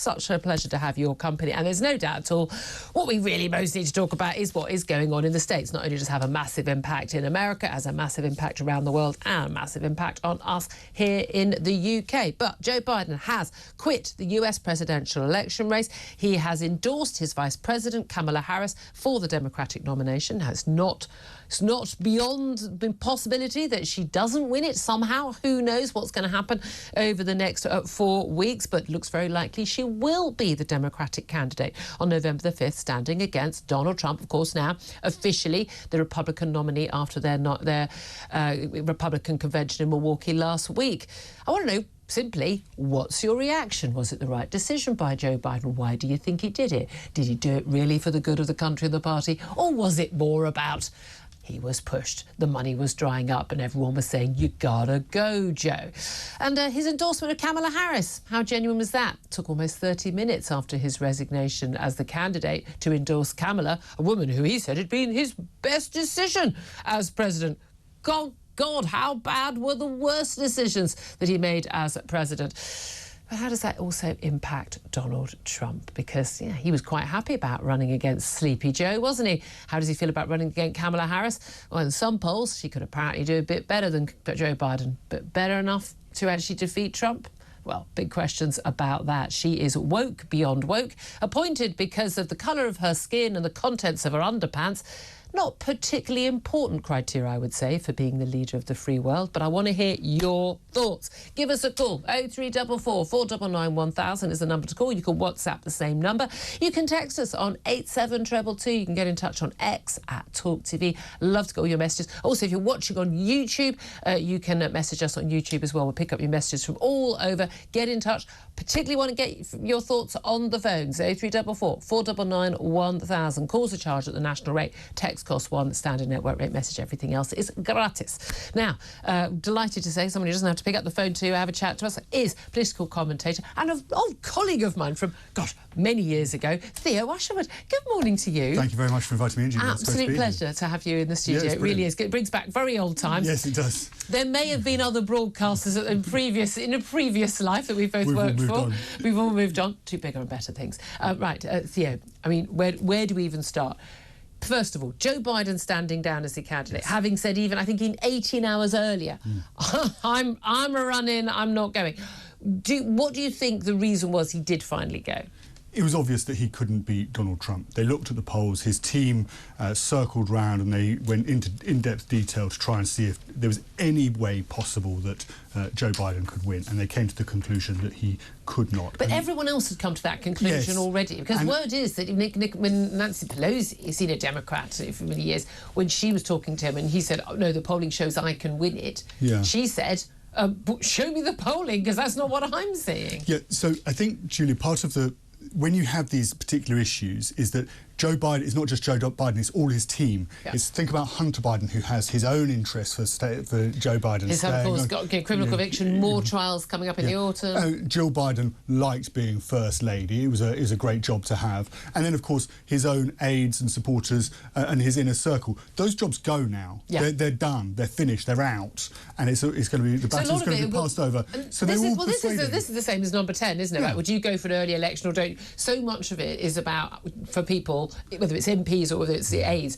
such a pleasure to have your company. And there's no doubt at all, what we really most need to talk about is what is going on in the States. Not only does it have a massive impact in America, it has a massive impact around the world and a massive impact on us here in the UK. But Joe Biden has quit the US presidential election race. He has endorsed his Vice President Kamala Harris for the Democratic nomination. Now, it's not beyond the possibility that she doesn't win it somehow. Who knows what's going to happen over the next 4 weeks, but looks very likely she will be the Democratic candidate on November the 5th, standing against Donald Trump, of course, now officially the Republican nominee after their Republican convention in Milwaukee last week. I want to know, simply, what's your reaction? Was it the right decision by Joe Biden? Why do you think he did it? Did he do it really for the good of the country and the party? Or was it more about he was pushed, the money was drying up and everyone was saying, you gotta go, Joe? And his endorsement of Kamala Harris, how genuine was that? It took almost 30 minutes after his resignation as the candidate to endorse Kamala, a woman who he said had been his best decision as president. God, how bad were the worst decisions that he made as president? But how does that also impact Donald Trump? Because he was quite happy about running against Sleepy Joe, wasn't he? How does he feel about running against Kamala Harris? Well, in some polls, she could apparently do a bit better than Joe Biden, but better enough to actually defeat Trump? Well, big questions about that. She is woke beyond woke, appointed because of the colour of her skin and the contents of her underpants. Not particularly important criteria, I would say, for being the leader of the free world, but I want to hear your thoughts. Give us a call. 0344 499 1000 is the number to call. You can WhatsApp the same number. You can text us on 87222. You can get in touch on X at talkTV. Love to get all your messages. Also, if you're watching on YouTube, you can message us on YouTube as well. We'll pick up your messages from all over. Get in touch. Particularly want to get your thoughts on the phones. 0344 499 1000. Calls are charged at the national rate. Text costs £1, standard network rate message, everything else is gratis. Now, delighted to say someone who doesn't have to pick up the phone to have a chat to us is political commentator and an old colleague of mine from, gosh, many years ago, Theo Usherwood. Good morning to you. Thank you very much for inviting me in, Julia. Absolute pleasure to have you in the studio. Yeah, it really is. It brings back very old times. Yes, it does. There may have been other broadcasters in a previous life that we've both worked for. We've all moved on to bigger and better things. Right, Theo, I mean, where do we even start? First of all, Joe Biden standing down as the candidate, yes, having said even, I think, in 18 hours earlier, I'm a run-in, I'm not going. What do you think the reason was he did finally go? It was obvious that he couldn't beat Donald Trump. They looked at the polls, his team circled round and they went into in-depth detail to try and see if there was any way possible that Joe Biden could win, and they came to the conclusion that he could not. But everyone else had come to that conclusion, yes, already, because word is that when Nancy Pelosi, a senior Democrat for many years, when she was talking to him and he said, oh, no, the polling shows I can win it, she said, show me the polling, because that's not what I'm seeing. Yeah, so I think, Julia, part of when you have these particular issues is that Joe Biden is not just Joe Biden, it's all his team. Yeah. Think about Hunter Biden, who has his own interests for Joe Biden. His of course got criminal conviction, more trials coming up in the autumn. Jill Biden liked being First Lady. It was a great job to have. And then, of course, his own aides and supporters and his inner circle. Those jobs go now. Yeah. They're done. They're finished. They're out. And it's going to be, the baton's going to be passed over. So this is the same as number 10, isn't it? Yeah. Right? Would you go for an early election or don't? So much of it is about, for people, whether it's MPs or whether it's the aides,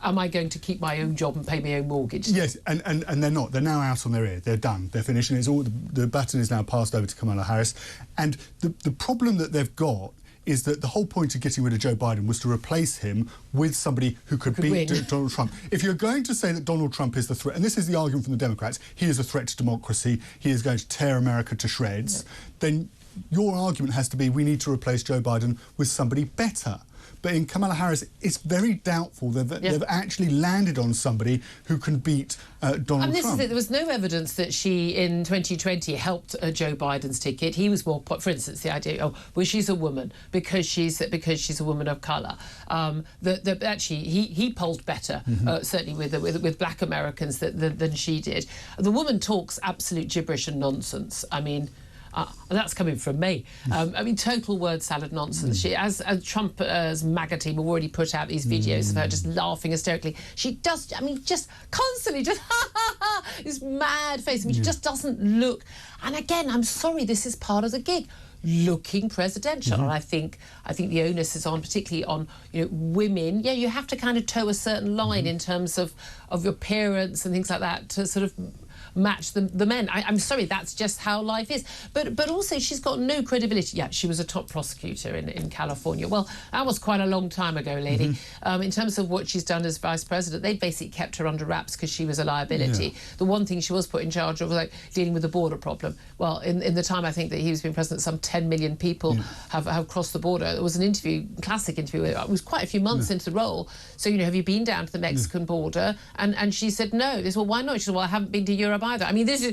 am I going to keep my own job and pay my own mortgage? Yes, and they're not. They're now out on their ear. They're done. They're finished. And it's all the baton is now passed over to Kamala Harris. And the problem that they've got is that the whole point of getting rid of Joe Biden was to replace him with somebody who could beat Donald Trump. If you're going to say that Donald Trump is the threat, and this is the argument from the Democrats, he is a threat to democracy, he is going to tear America to shreds, then your argument has to be we need to replace Joe Biden with somebody better. But in Kamala Harris, it's very doubtful they've actually landed on somebody who can beat Donald Trump. There was no evidence that she, in 2020, helped Joe Biden's ticket. He was more, for instance, the idea, well, she's a woman because she's a woman of colour. Actually, he polled better, certainly with black Americans than she did. The woman talks absolute gibberish and nonsense. I mean, and that's coming from me. I mean, total word salad nonsense. She, as Trump's MAGA team have already put out these videos of her just laughing hysterically. She does, I mean, just constantly just this mad face. I mean, she just doesn't look. And again, I'm sorry, this is part of the gig. looking presidential. And I think the onus is on, particularly on women. Yeah, you have to kind of toe a certain line in terms of your appearance and things like that to sort of match the men. I'm sorry, that's just how life is. But also, she's got no credibility. Yeah, she was a top prosecutor in California. Well, that was quite a long time ago, lady. In terms of what she's done as vice president, they basically kept her under wraps because she was a liability. Yeah. The one thing she was put in charge of was like dealing with the border problem. Well, in the time I think that he was being president, some 10 million people have crossed the border. There was an interview, classic interview. It was quite a few months into the role. So have you been down to the Mexican border? And she said no. They said, well, why not? She said, well, I haven't been to Europe either. I mean, this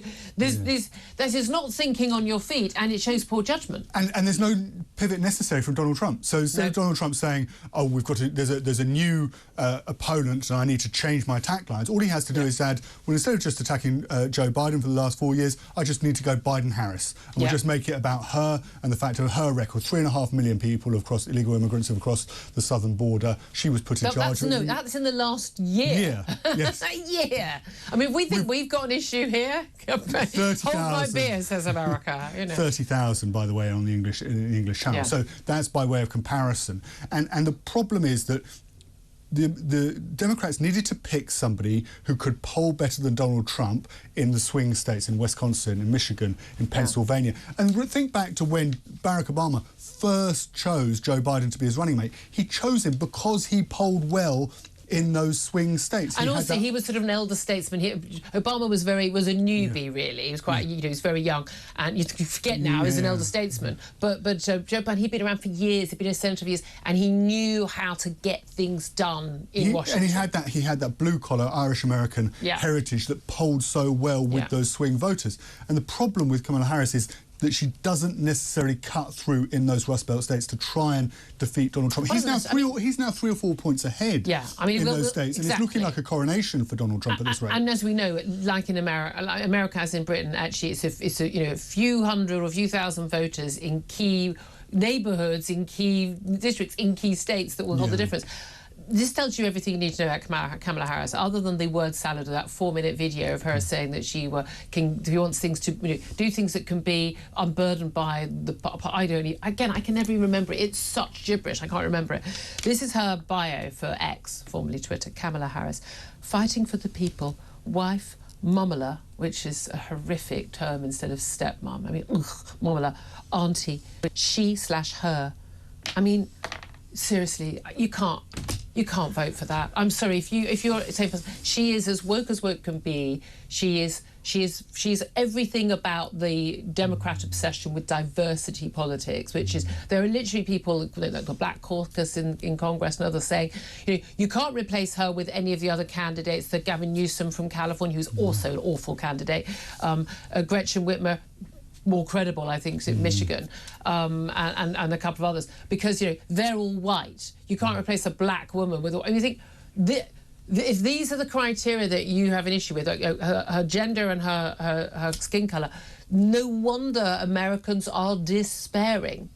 is not thinking on your feet, and it shows poor judgment. And there's no pivot necessary from Donald Trump. So instead of Donald Trump saying, "Oh, there's a new opponent, and I need to change my attack lines," all he has to do is add, "Well, instead of just attacking Joe Biden for the last 4 years, I just need to go Biden-Harris, and we'll just make it about her and the fact of her record. 3.5 million people illegal immigrants have crossed the southern border. She was put in charge." That's in the last year. Yes. A year. I mean, we think we've got an issue here. 30,000. Hold my beer, says America. 30,000, by the way, on the English Channel. Yeah. So that's by way of comparison. And the problem is that the Democrats needed to pick somebody who could poll better than Donald Trump in the swing states, in Wisconsin, in Michigan, in Pennsylvania. And think back to when Barack Obama first chose Joe Biden to be his running mate. He chose him because he polled well in those swing states. And also, he was sort of an elder statesman. Obama was a newbie, really. He was quite, he was very young, and you forget now he's an elder statesman. But Joe Biden, he'd been around for years. He'd been a senator for years, and he knew how to get things done in Washington. And he had that blue collar Irish American heritage that polled so well with those swing voters. And the problem with Kamala Harris is that she doesn't necessarily cut through in those Rust Belt states to try and defeat Donald Trump. He's now 3 or 4 points ahead in those states, and it's looking like a coronation for Donald Trump at this rate. And as we know, like in America as in Britain, actually, it's a few hundred or a few thousand voters in key neighbourhoods, in key districts, in key states that will hold the difference. This tells you everything you need to know about Kamala Harris, other than the word salad of that 4-minute video of her saying that she wants things to do things that can be unburdened by the. I can never even remember it. It's such gibberish. I can't remember it. This is her bio for X, formerly Twitter. Kamala Harris, fighting for the people, wife, mumala, which is a horrific term instead of stepmom. I mean, mumala, auntie, she/her. I mean, seriously, you can't vote for that. I'm sorry, if you're saying she is as woke can be. She is everything about the Democrat obsession with diversity politics, which is there are literally people like the Black Caucus in Congress and others saying, you can't replace her with any of the other candidates. The Gavin Newsom from California, who's also an awful candidate, Gretchen Whitmer, more credible, I think, in Michigan, and a couple of others, because they're all white. You can't replace a black woman with. And you think, if these are the criteria that you have an issue with, her gender and her skin colour, no wonder Americans are despairing.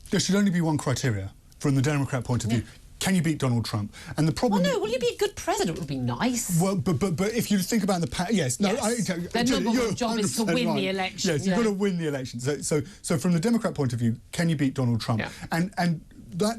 There should only be one criteria from the Democrat point of view. Can you beat Donald Trump? And the problem... Well, no, will you be a good president? Would be nice. Well, but if you think about the... Yes. No, their number one job is to win the election. Yes, you've got to win the election. So from the Democrat point of view, can you beat Donald Trump? Yeah. And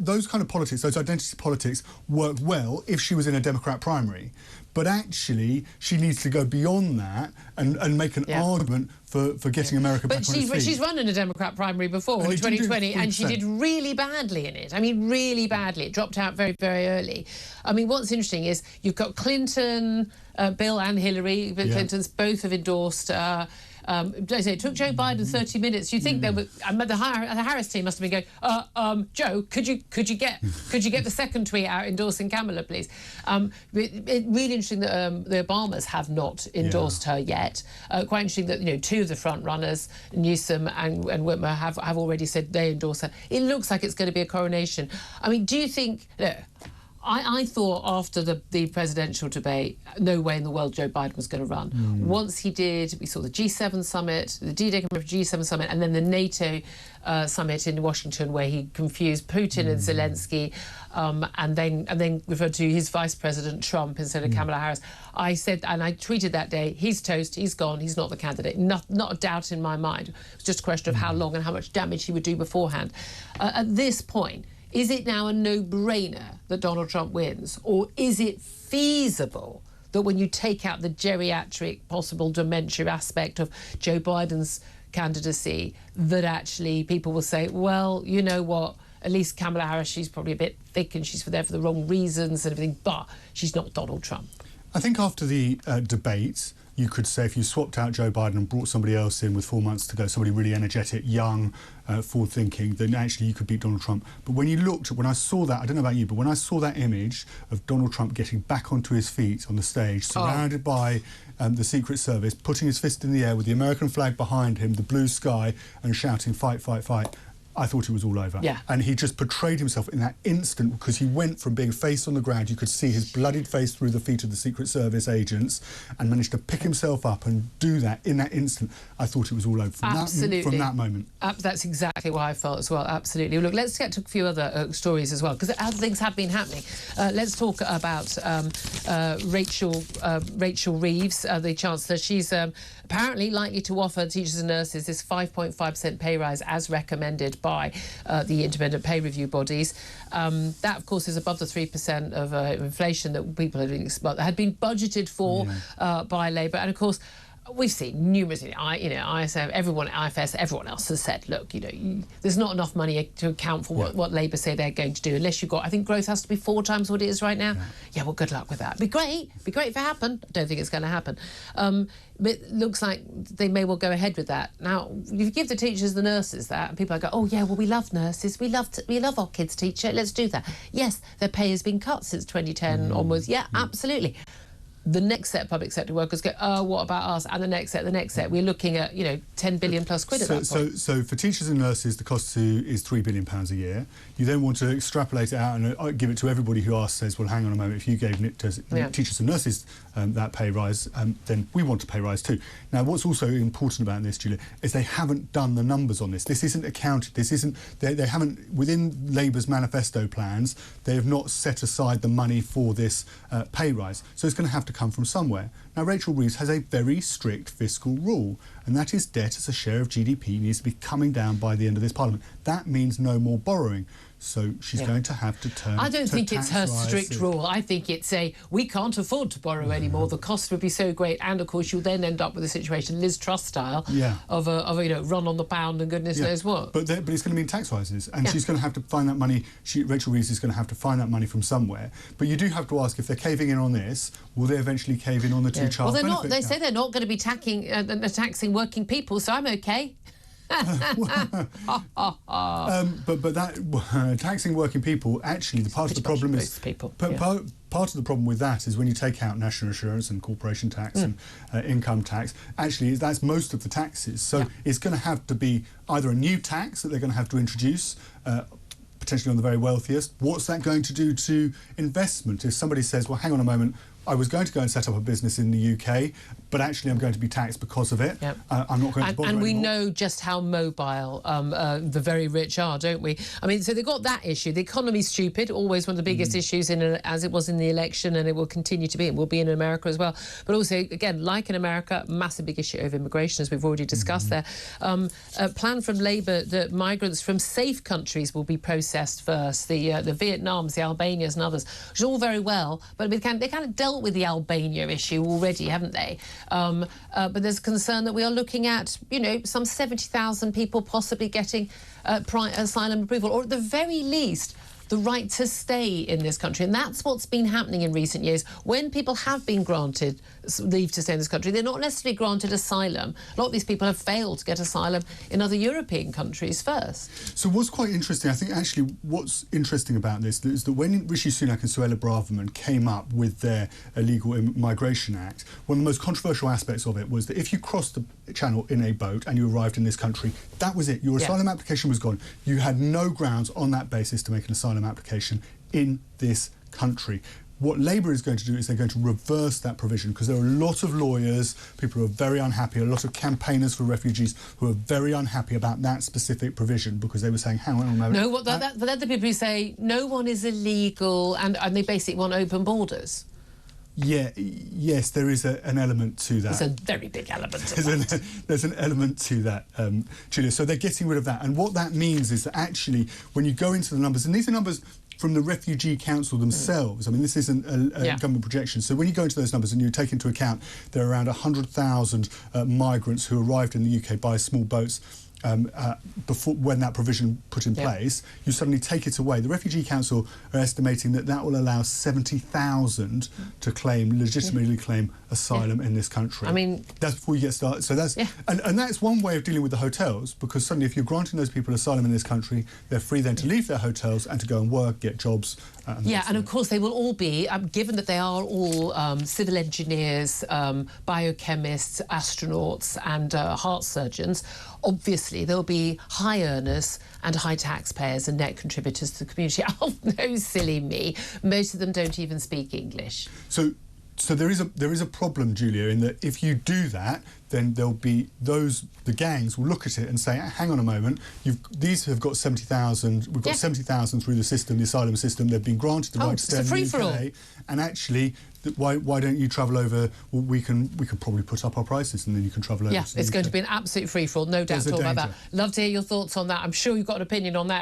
those kind of politics, those identity politics, work well if she was in a Democrat primary. But actually, she needs to go beyond that and make an argument for getting America back on its feet. But she's run in a Democrat primary before, in 2020, and she did really badly in it. I mean, really badly. It dropped out very, very early. I mean, what's interesting is you've got Clinton, Bill and Hillary. Clintons both have endorsed... it took Joe Biden 30 minutes. You think there were the Harris team must have been going, Joe, could you get the second tweet out endorsing Kamala, please? It's really interesting that the Obamas have not endorsed her yet. Quite interesting that two of the front runners, Newsom and Whitmer, have already said they endorse her. It looks like it's going to be a coronation. I mean, do you think? Look, I thought after the presidential debate, no way in the world Joe Biden was going to run. Once he did, we saw the G7 summit, the D-Day G7 summit, and then the NATO summit in Washington, where he confused Putin and Zelensky, and then referred to his Vice President Trump instead of Kamala Harris. I said, and I tweeted that day, he's toast, he's gone, he's not the candidate. Not a doubt in my mind. It was just a question of how long and how much damage he would do beforehand. At this point, is it now a no-brainer that Donald Trump wins? Or is it feasible that when you take out the geriatric possible dementia aspect of Joe Biden's candidacy, that actually people will say, well, you know what, at least Kamala Harris, she's probably a bit thick and she's there for the wrong reasons and everything, but she's not Donald Trump. I think after the debate, you could say if you swapped out Joe Biden and brought somebody else in with 4 months to go, somebody really energetic, young, forward-thinking, then actually you could beat Donald Trump. But when I saw that, I don't know about you, but when I saw that image of Donald Trump getting back onto his feet on the stage, surrounded by the Secret Service, putting his fist in the air with the American flag behind him, the blue sky, and shouting, fight, fight, fight, I thought it was all over. Yeah. And he just portrayed himself in that instant, because he went from being face on the ground, you could see his bloodied face through the feet of the Secret Service agents, and managed to pick himself up and do that in that instant. I thought it was all over from that moment. That's exactly what I felt as well, absolutely. Look, let's get to a few other stories as well, because other things have been happening. Let's talk about Rachel Reeves, the Chancellor. She's apparently likely to offer teachers and nurses this 5.5% pay rise as recommended by the independent pay review bodies. That, of course, is above the 3% of inflation that people had been budgeted for by Labour. And, of course, we've seen numerous, ISM, everyone, IFS, everyone else has said, look, there's not enough money to account for what Labour say they're going to do, unless you've got, I think growth has to be 4 times what it is right now. Yeah, well, good luck with that. Be great if it happened. I don't think it's going to happen. But it looks like they may well go ahead with that. Now, you give the teachers, the nurses that, and people go, oh, yeah, well, we love nurses. We love our kids' teacher. Let's do that. Yes, their pay has been cut since 2010 onwards. Yeah, absolutely. The next set of public sector workers go, oh, what about us? And the next set. We're looking at, 10 billion plus quid at that point. So for teachers and nurses, the cost is £3 billion a year. You then want to extrapolate it out and give it to everybody who asks, says, well, hang on a moment, if you gave teachers and nurses that pay rise, then we want a pay rise too. Now, what's also important about this, Julia, is they haven't done the numbers on this. This isn't accounted. They haven't, within Labour's manifesto plans, they have not set aside the money for this pay rise. So it's going to have to come from somewhere. Now, Rachel Reeves has a very strict fiscal rule, and that is debt as a share of GDP needs to be coming down by the end of this Parliament. That means no more borrowing. So she's going to have to turn. I don't think it's her strict rule. I think it's we can't afford to borrow anymore. The cost would be so great, and of course you'll then end up with a situation, Liz Truss style, of a run on the pound and goodness knows what. But it's going to mean tax rises, and she's going to have to find that money. Rachel Reeves is going to have to find that money from somewhere. But you do have to ask, if they're caving in on this, will they eventually cave in on the two-child benefit? Well, they say they're not going to be taxing working people, so I'm okay. But that taxing working people, actually, the part of the problem is part of the problem with that is when you take out national insurance and corporation tax and income tax, actually that's most of the taxes. So it's going to have to be either a new tax that they're going to have to introduce, potentially on the very wealthiest. What's that going to do to investment? If somebody says, well, hang on a moment, I was going to go and set up a business in the UK, but actually I'm going to be taxed because of it. I'm not going to bother And we anymore. know just how mobile the very rich are, don't we? I mean, so they've got that issue. The economy's stupid, always one of the biggest issues, as it was in the election, and it will continue to be. It will be in America as well. But also, again, like in America, massive big issue of immigration, as we've already discussed there. A plan from Labour that migrants from safe countries will be processed first, the Vietnams, the Albanias and others, which is all very well, but they kind of dealt with the Albania issue already, haven't they? But there's concern that we are looking at, some 70,000 people possibly getting asylum approval, or at the very least, the right to stay in this country. And that's what's been happening in recent years. When people have been granted leave to stay in this country, they're not necessarily granted asylum. A lot of these people have failed to get asylum in other European countries first. So what's quite interesting, I think actually what's interesting about this is that when Rishi Sunak and Suella Braverman came up with their Illegal Migration Act, one of the most controversial aspects of it was that if you crossed the channel in a boat and you arrived in this country, that was it. Your asylum application was gone. You had no grounds on that basis to make an asylum application in this country. What Labour is going to do is they're going to reverse that provision, because there are a lot of lawyers, people who are very unhappy, a lot of campaigners for refugees who are very unhappy about that specific provision, because they were saying, hang on a moment. No, but they're the people who say no one is illegal and they basically want open borders. Yeah, yes, there is an element to that. There's a very big element to that. There's an element to that, Julia. So they're getting rid of that. And what that means is that actually, when you go into the numbers, and these are numbers from the Refugee Council themselves. I mean, this isn't a government projection. So when you go into those numbers and you take into account there are around 100,000 migrants who arrived in the UK by small boats before, when that provision put in place, you suddenly take it away. The Refugee Council are estimating that that will allow 70,000 to legitimately claim asylum in this country. I mean, that's before you get started. So that's and that's one way of dealing with the hotels, because suddenly if you're granting those people asylum in this country, they're free then to leave their hotels and to go and work, get jobs. And of course they will all be, given that they are all civil engineers, biochemists, astronauts and heart surgeons, obviously there'll be high earners and high taxpayers and net contributors to the community. Oh no, silly me. Most of them don't even speak English. So there is a problem, Julia, in that if you do that, then there'll be the gangs will look at it and say, hang on a moment, these have got 70,000, we've got 70,000 through the system, the asylum system, they've been granted the right to stay in the UK, and actually, why don't you travel over? Well, we can probably put up our prices and then you can travel over. Yeah, it's going to be an absolute free-for-all, no doubt at all about that. Love to hear your thoughts on that. I'm sure you've got an opinion on that.